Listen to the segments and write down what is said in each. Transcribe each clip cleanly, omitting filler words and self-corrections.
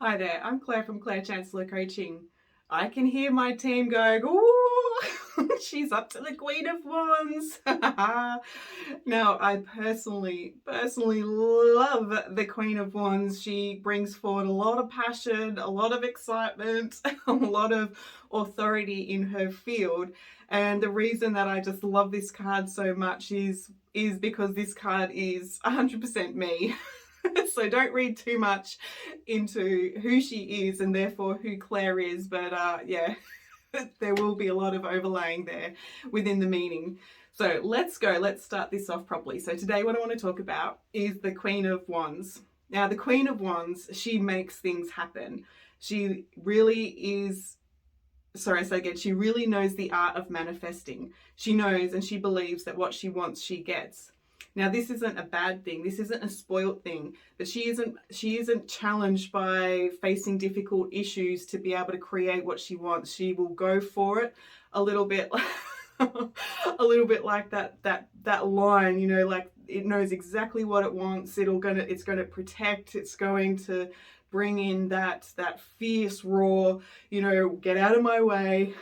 Hi there, I'm Claire from Claire Chancellor Coaching. I can hear my team going, ooh, she's up to the Queen of Wands. Now, I personally love the Queen of Wands. She brings forward a lot of passion, a lot of excitement, a lot of authority in her field. And the reason that I just love this card so much is because this card is 100% me. So don't read too much into who she is and therefore who Claire is, but yeah, there will be a lot of overlaying there within the meaning. So let's go, let's start this off properly. So today what I want to talk about is the Queen of Wands. Now the Queen of Wands, she makes things happen. She really is, sorry, so again, she really knows the art of manifesting. She knows and she believes that what she wants, she gets. Now, this isn't a bad thing. This isn't a spoiled thing. But she isn't challenged by facing difficult issues to be able to create what she wants. She will go for it a little bit, a little bit like that line. You know, like it knows exactly what it wants. It's gonna protect. It's going to bring in that fierce roar. You know, get out of my way.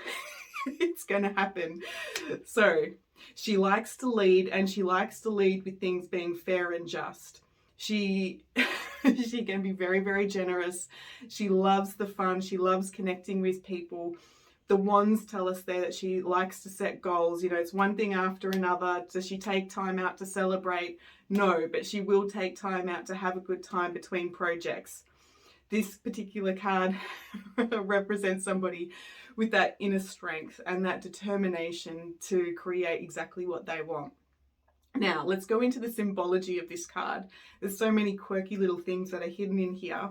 It's gonna happen. So she likes to lead, and she likes to lead with things being fair and just. She she can be very, very generous. She loves the fun. She loves connecting with people. The wands tell us there that she likes to set goals. You know, it's one thing after another. Does she take time out to celebrate? No, but she will take time out to have a good time between projects. This particular card represents somebody with that inner strength and that determination to create exactly what they want. Now, let's go into the symbology of this card. There's so many quirky little things that are hidden in here.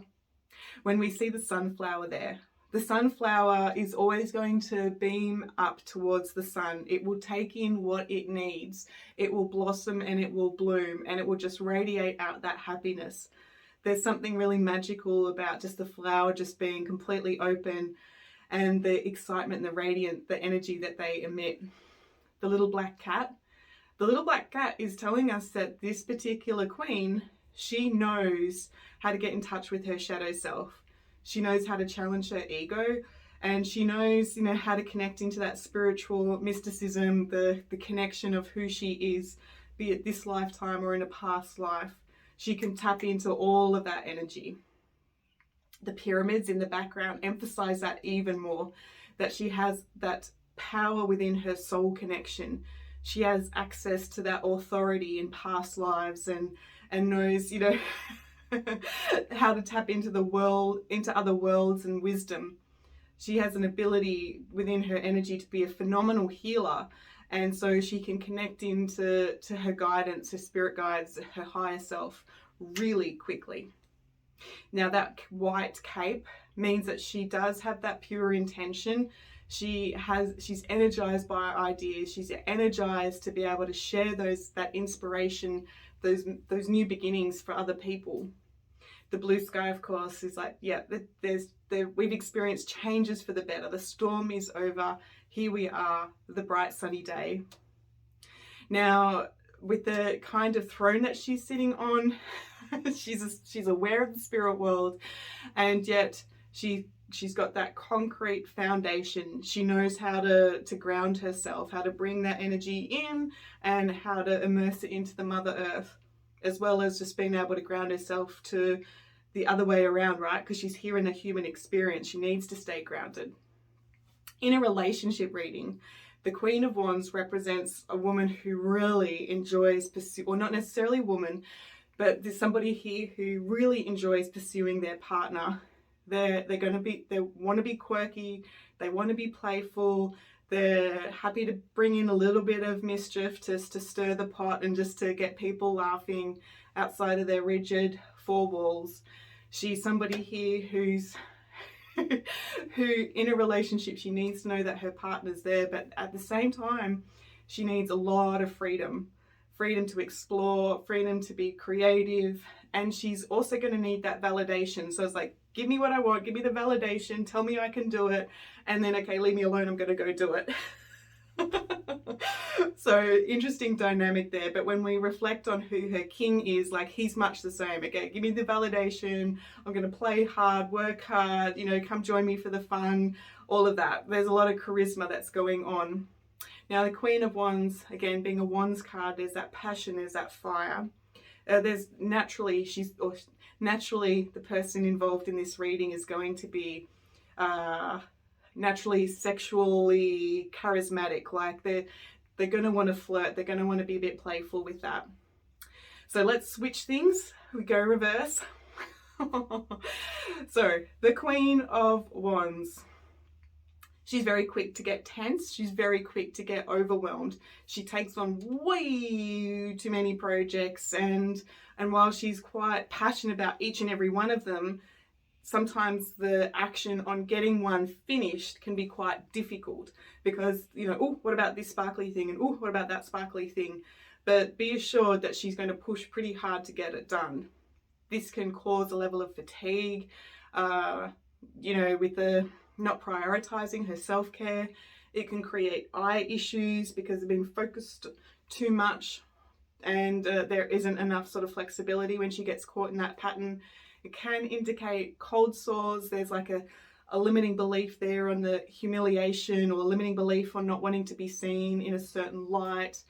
When we see the sunflower there, the sunflower is always going to beam up towards the sun. It will take in what it needs. It will blossom and it will bloom and it will just radiate out that happiness. There's something really magical about just the flower just being completely open and the excitement and the radiant, the energy that they emit. The little black cat. The little black cat is telling us that this particular queen, she knows how to get in touch with her shadow self. She knows how to challenge her ego, and she knows, you know, how to connect into that spiritual mysticism, the connection of who she is, be it this lifetime or in a past life. She can tap into all of that energy. The pyramids in the background emphasize that even more, that she has that power within her soul connection. She has access to that authority in past lives and knows, you know, how to tap into the world, into other worlds and wisdom. She has an ability within her energy to be a phenomenal healer, and so she can connect into her guidance, her spirit guides, her higher self really quickly. Now that white cape means that she does have that pure intention. She's energized by ideas. She's energized to be able to share that inspiration, those new beginnings for other people. The blue sky, of course, is like, yeah, we've experienced changes for the better. The storm is over. Here we are, the bright sunny day. Now, with the kind of throne that she's sitting on, she's aware of the spirit world, and yet she's got that concrete foundation. She knows how to ground herself, how to bring that energy in, and how to immerse it into the Mother Earth, as well as just being able to ground herself to the other way around, right? Because she's here in a human experience. She needs to stay grounded. In a relationship reading, the Queen of Wands represents a woman who really enjoys or not necessarily a woman, but there's somebody here who really enjoys pursuing their partner. They want to be quirky, they want to be playful, they're happy to bring in a little bit of mischief just to stir the pot and just to get people laughing outside of their rigid four walls. She's somebody here who's who in a relationship, she needs to know that her partner's there, but at the same time, she needs a lot of freedom to explore, freedom to be creative, and she's also going to need that validation. So it's like, give me what I want, give me the validation, tell me I can do it, and then, okay, leave me alone, I'm going to go do it. So interesting dynamic there. But when we reflect on who her king is, like, he's much the same. Okay, give me the validation. I'm going to play hard, work hard, you know, come join me for the fun, all of that. There's a lot of charisma that's going on. Now, the Queen of Wands, again, being a Wands card, there's that passion, there's that fire. There's naturally, naturally the person involved in this reading is going to be naturally sexually charismatic. Like, they're going to want to flirt, they're going to want to be a bit playful with that. So let's switch things. We go reverse. So the Queen of Wands. She's very quick to get tense. She's very quick to get overwhelmed. She takes on way too many projects, and while she's quite passionate about each and every one of them, sometimes the action on getting one finished can be quite difficult because, you know, oh, what about this sparkly thing? And oh, what about that sparkly thing? But be assured that she's going to push pretty hard to get it done. This can cause a level of fatigue, you know, with the not prioritizing her self-care. It can create eye issues because they've been focused too much, and there isn't enough sort of flexibility when she gets caught in that pattern. It can indicate cold sores. There's like a limiting belief there on the humiliation, or a limiting belief on not wanting to be seen in a certain light.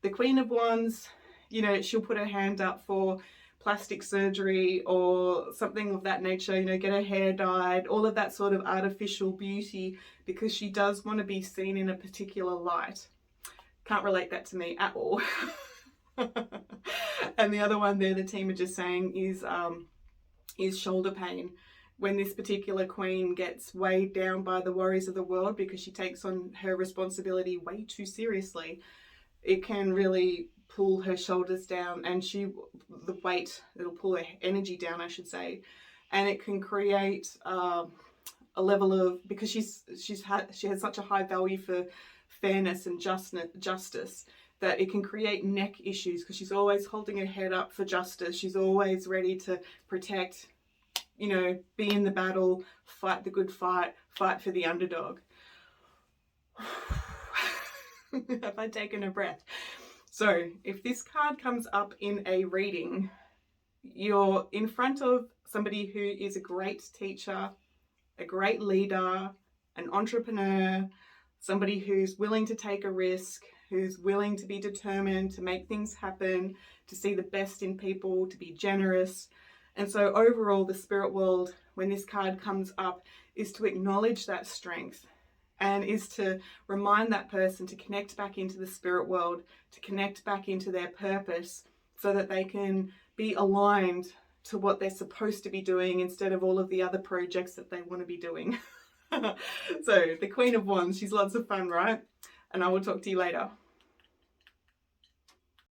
The Queen of Wands, you know, she'll put her hand up for plastic surgery or something of that nature, you know, get her hair dyed, all of that sort of artificial beauty, because she does want to be seen in a particular light. Can't relate that to me at all. And the other one there, the team are just saying, is shoulder pain. When this particular queen gets weighed down by the worries of the world because she takes on her responsibility way too seriously, it can really pull her shoulders down, and the weight, it'll pull her energy down, I should say, and it can create a level of, because she has such a high value for fairness and justice, that it can create neck issues because she's always holding her head up for justice. She's always ready to protect, you know, be in the battle, fight the good fight, fight for the underdog. Have I taken a breath? So if this card comes up in a reading, you're in front of somebody who is a great teacher, a great leader, an entrepreneur, somebody who's willing to take a risk, who's willing to be determined to make things happen, to see the best in people, to be generous. And so overall, the spirit world, when this card comes up, is to acknowledge that strength, and is to remind that person to connect back into the spirit world, to connect back into their purpose, so that they can be aligned to what they're supposed to be doing instead of all of the other projects that they want to be doing. So the Queen of Wands, she's lots of fun, right? And I will talk to you later.